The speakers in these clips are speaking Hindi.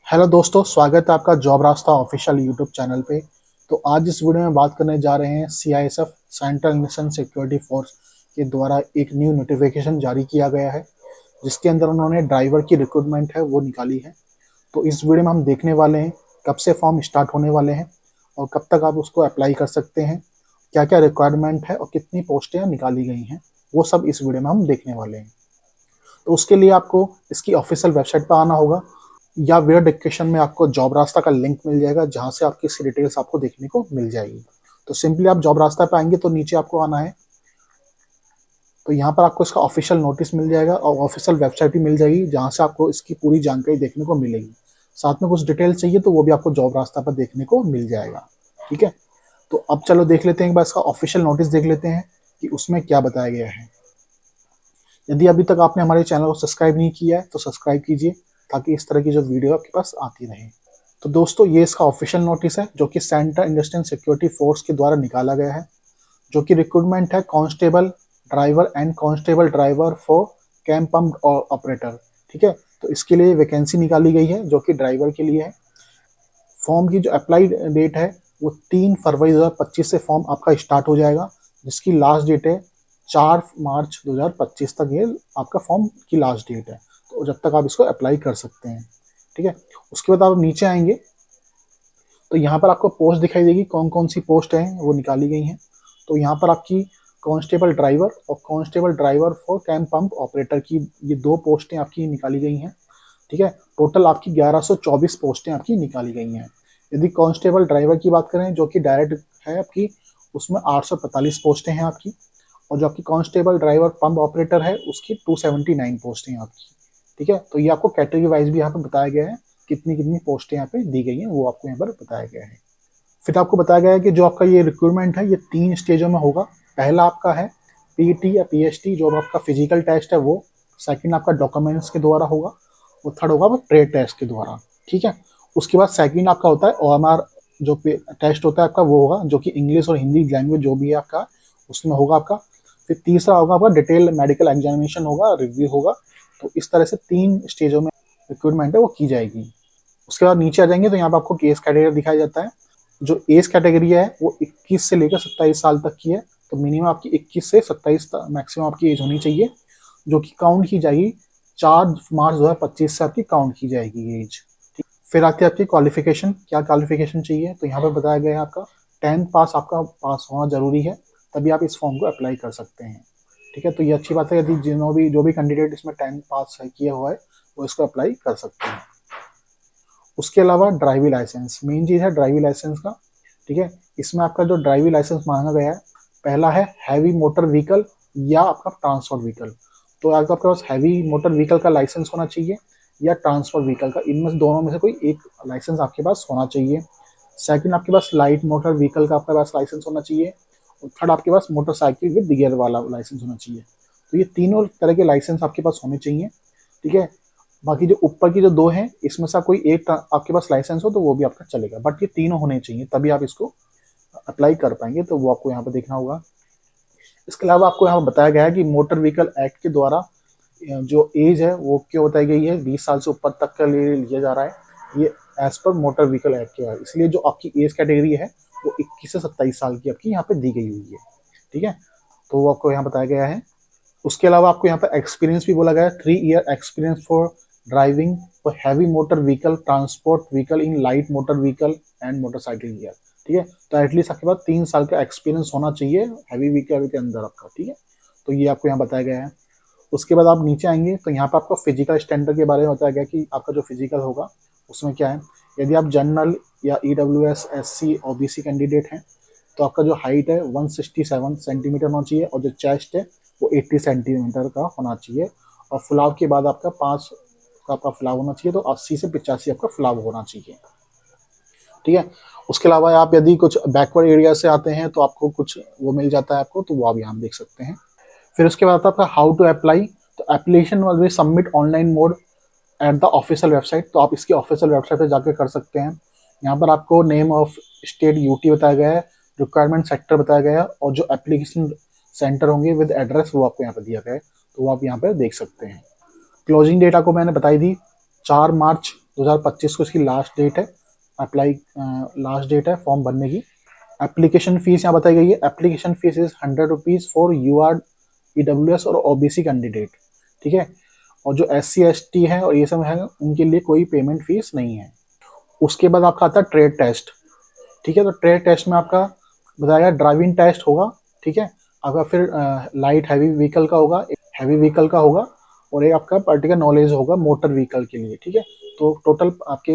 हेलो दोस्तों, स्वागत है आपका जॉब रास्ता ऑफिशियल यूट्यूब चैनल पे। तो आज इस वीडियो में बात करने जा रहे हैं CISF central national security force के द्वारा एक न्यू नोटिफिकेशन जारी किया गया है, जिसके अंदर उन्होंने ड्राइवर की रिक्रूटमेंट है वो निकाली है। तो इस वीडियो में हम देखने वाले हैं कब से फॉर्म स्टार्ट होने वाले हैं और कब तक आप उसको अप्लाई कर सकते हैं, क्या क्या रिक्वायरमेंट है और कितनी पोस्टें निकाली गई हैं, वो सब इस वीडियो में हम देखने वाले हैं। तो उसके लिए आपको इसकी ऑफिशियल वेबसाइट पर आना होगा या वीडियो डिस्क्रिप्शन में आपको जॉब रास्ता का लिंक मिल जाएगा, जहां से आपकी इसकी डिटेल्स आपको देखने को मिल जाएगी। तो सिंपली आप जॉब रास्ता पे आएंगे तो नीचे आपको आना है। तो यहाँ पर आपको इसका ऑफिशियल नोटिस मिल जाएगा और ऑफिशियल वेबसाइट भी मिल जाएगी, जहाँ से आपको इसकी पूरी जानकारी देखने को मिलेगी। साथ में कुछ डिटेल चाहिए तो वो भी आपको जॉब रास्ता पर देखने को मिल जाएगा। ठीक है, तो अब चलो देख लेते हैं एक बार इसका ऑफिशियल नोटिस देख लेते हैं कि उसमें क्या बताया गया है। यदि अभी तक आपने हमारे चैनल को सब्सक्राइब नहीं किया है तो सब्सक्राइब कीजिए, ताकि इस तरह की जो वीडियो आपके पास आती रहे। तो दोस्तों, ये इसका ऑफिशियल नोटिस है जो कि सेंट्रल इंडस्ट्रियल सिक्योरिटी फोर्स के द्वारा निकाला गया है, जो कि रिक्रूटमेंट है constable driver and constable driver for camp pump operator. ठीक है, तो इसके लिए वैकेंसी निकाली गई है जो कि ड्राइवर के लिए है। फॉर्म की जो अप्लाई डेट है वो 3 फरवरी 2025 से फॉर्म आपका स्टार्ट हो जाएगा, जिसकी लास्ट डेट है 4 मार्च 2025 तक। ये आपका फॉर्म की लास्ट डेट है, तो जब तक आप इसको अप्लाई कर सकते हैं। ठीक है, उसके बाद आप नीचे आएंगे तो यहाँ पर आपको पोस्ट दिखाई देगी, कौन कौन सी पोस्ट हैं वो निकाली गई हैं। तो यहाँ पर आपकी कांस्टेबल ड्राइवर और constable driver for camp pump operator की ये दो पोस्टें आपकी निकाली गई हैं। ठीक है, टोटल आपकी 1124 पोस्टें आपकी निकाली गई हैं। यदि कांस्टेबल ड्राइवर की बात करें जो कि डायरेक्ट है आपकी, उसमें 845 पोस्टें हैं आपकी। और जो आपकी कांस्टेबल ड्राइवर पंप ऑपरेटर है उसकी 279 पोस्टें हैं आपकी। ठीक है, तो ये आपको कैटेगरी वाइज भी यहाँ पे बताया गया है, कितनी कितनी पोस्टें यहाँ पे दी गई हैं वो आपको यहाँ पर बताया गया है। फिर आपको बताया गया है कि जो आपका ये रिक्रूटमेंट है ये 3 स्टेजों में होगा। पहला आपका है पीटी या पीएसटी, जो आपका फिजिकल टेस्ट है वो। सेकंड आपका डॉक्यूमेंट्स के द्वारा होगा। और थर्ड होगा वो ट्रेड टेस्ट के द्वारा। ठीक है, उसके बाद सेकंड आपका होता है ओएमआर, जो टेस्ट होता है आपका वो होगा, जो कि इंग्लिश और हिंदी लैंग्वेज जो भी है आपका उसमें होगा आपका। फिर तीसरा होगा आपका डिटेल मेडिकल एग्जामिनेशन होगा, रिव्यू होगा। तो इस तरह से 3 स्टेजों में रिक्रूटमेंट है वो की जाएगी। उसके बाद नीचे आ जाएंगे तो यहाँ पर आपको केस कैटेगरी दिखाया जाता है। जो एज कैटेगरी है वो 21 से लेकर 27 साल तक की है। तो मिनिमम आपकी 21 से 27 मैक्सिमम आपकी एज होनी चाहिए, जो कि काउंट की जाएगी 4 मार्च 2025 से आपकी काउंट की जाएगी ये एज। फिर आती है आपकी क्वालिफिकेशन, क्या क्वालिफिकेशन चाहिए, तो यहाँ पर बताया गया है आपका 10th पास आपका पास होना जरूरी है, तभी आप इस फॉर्म को अप्लाई कर सकते हैं। ठीक है, तो ये अच्छी बात है, यदि जो भी कैंडिडेट इसमें 10th पास किया हुआ है वो इसको अप्लाई कर सकते हैं। उसके अलावा ड्राइविंग लाइसेंस मेन चीज़ है, ड्राइविंग लाइसेंस का। ठीक है, इसमें आपका जो ड्राइविंग लाइसेंस मांगा गया है, पहला है हैवी मोटर व्हीकल या आपका ट्रांसपोर्ट व्हीकल। तो अगर आपके पास हैवी मोटर व्हीकल का लाइसेंस होना चाहिए या ट्रांसपोर्ट व्हीकल का, इनमें से दोनों में से कोई एक लाइसेंस आपके पास होना चाहिए। सेकंड आपके पास लाइट मोटर व्हीकल का आपके पास लाइसेंस होना चाहिए। और थर्ड आपके पास मोटरसाइकिल विद गियर वाला लाइसेंस होना चाहिए। तो ये तीनों तरह के लाइसेंस आपके पास होने चाहिए। ठीक है, बाकी जो ऊपर की जो दो हैं इसमें से कोई एक आपके पास लाइसेंस हो तो वो भी आपका चलेगा, बट ये तीनों होने चाहिए तभी आप इसको अप्लाई कर पाएंगे। तो वो आपको यहाँ पर देखना होगा। इसके अलावा आपको यहाँ बताया गया है कि मोटर व्हीकल एक्ट के द्वारा जो एज है वो क्यों बताई गई है, 20 साल से ऊपर तक के लिए लिया जा रहा है ये as per motor vehicle act के बाद। इसलिए जो आपकी एज कैटेगरी है वो 21 से 27 साल की आपकी यहाँ पे दी गई हुई है। ठीक है, तो वो आपको यहाँ बताया गया है। उसके अलावा आपको यहाँ पर एक्सपीरियंस भी बोला गया है, 3 year experience for driving for heavy motor vehicle, transport vehicle in light motor vehicle and motorcycle gear. ठीक है, तो एटलीस्ट आपके पास 3 साल का एक्सपीरियंस होना चाहिए हैवी व्हीकल के अंदर आपका। ठीक है, तो ये आपको यहाँ बताया गया है। उसके बाद आप नीचे आएंगे तो यहाँ पर आपको फिजिकल स्टैंडर्ड के बारे में बताया गया कि आपका जो फिजिकल होगा उसमें क्या है। यदि आप जनरल या ईडब्ल्यूएस एससी ओबीसी कैंडिडेट हैं तो आपका जो हाइट है 167 सेंटीमीटर होना चाहिए और जो चेस्ट है वो 80 सेंटीमीटर का होना चाहिए। और फुलाव के बाद आपका 5 का आपका फुलाव होना चाहिए, तो 80 से 85 आपका फुलाव होना चाहिए। ठीक है, उसके अलावा आप यदि कुछ बैकवर्ड एरिया से आते हैं तो आपको कुछ वो मिल जाता है आपको, तो वो आप यहाँ देख सकते हैं। फिर उसके बाद आपका हाउ टू अप्लाई। तो application will be submit online mode at the official website. तो आप इसकी ऑफिशियल वेबसाइट पे जाकर कर सकते हैं। यहाँ पर आपको नेम ऑफ स्टेट यूटी बताया गया है, रिक्वायरमेंट सेक्टर बताया गया है और जो एप्लीकेशन सेंटर होंगे विद एड्रेस वो आपको यहाँ पर दिया गया है, तो वो आप यहाँ पर देख सकते हैं। क्लोजिंग डेट आपको मैंने बताई थी 4 मार्च 2025 को इसकी लास्ट डेट है, अप्लाई लास्ट डेट है फॉर्म भरने की। एप्लीकेशन फीस यहाँ बताई गई है, application fees is 100 rupees for UR EWS और OBC कैंडिडेट, ठीक है। और जो SC ST है और ये सब है उनके लिए कोई पेमेंट फीस नहीं है। उसके बाद आपका आता है ट्रेड टेस्ट, ठीक है। तो ट्रेड टेस्ट में आपका बताया ड्राइविंग टेस्ट होगा, ठीक है। आपका फिर लाइट हैवी व्हीकल का होगा, हैवी व्हीकल का होगा, और एक आपका पर्टिकुलर नॉलेज होगा मोटर व्हीकल के लिए, ठीक है। तो टोटल आपके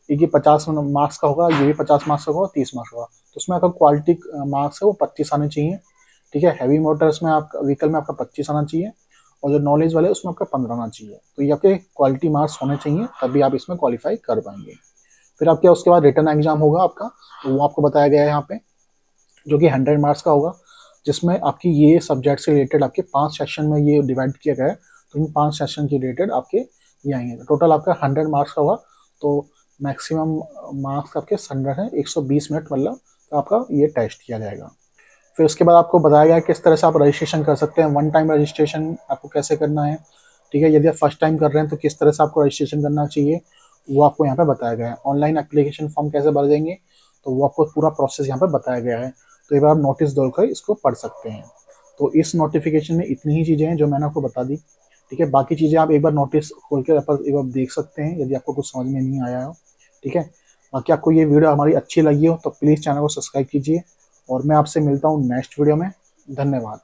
ये 50 मार्क्स का होगा, ये भी 50 मार्क्स का होगा, 30 मार्क्स होगा। तो उसमें आपका क्वालिटी मार्क्स है वो 25 आने चाहिए, ठीक है। हैवी मोटर्स में आपका व्हीकल में आपका 25 आना चाहिए, और जो नॉलेज वाले उसमें आपका 15 आना चाहिए। तो ये आपके क्वालिटी मार्क्स होने चाहिए, तभी आप इसमें क्वालिफाई कर पाएंगे। फिर आपके उसके बाद रिटर्न एग्जाम होगा आपका, तो वो आपको बताया गया है यहाँ पे, जो कि 100 मार्क्स का होगा, जिसमें आपकी ये सब्जेक्ट से रिलेटेड आपके 5 सेशन में ये डिवाइड किया गया है। तो इन 5 सेशन के रिलेटेड आपके ये आएंगे। टोटल आपका 100 मार्क्स का होगा, तो मैक्सिमम मार्क्स आपके 100 है, 120 मिनट मतलब तो आपका ये टेस्ट किया जाएगा। फिर उसके बाद आपको बताया गया किस तरह से आप रजिस्ट्रेशन कर सकते हैं, वन टाइम रजिस्ट्रेशन आपको कैसे करना है, ठीक है। यदि आप फर्स्ट टाइम कर रहे हैं तो किस तरह से आपको रजिस्ट्रेशन करना चाहिए, वो आपको यहाँ पे बताया गया है। ऑनलाइन एप्लीकेशन फॉर्म कैसे भर देंगे, तो वो आपको पूरा प्रोसेस यहाँ पे बताया गया है। तो एक बार आप नोटिस डालकर इसको पढ़ सकते हैं। तो इस नोटिफिकेशन में इतनी ही चीज़ें हैं जो मैंने आपको बता दी, ठीक है। बाकी चीज़ें आप एक बार नोटिस खोल के एक बार देख सकते हैं यदि आपको कुछ समझ में नहीं आया हो, ठीक है। बाकी आपको ये वीडियो हमारी अच्छी लगी हो तो प्लीज़ चैनल को सब्सक्राइब कीजिए, और मैं आपसे मिलता हूँ नेक्स्ट वीडियो में। धन्यवाद।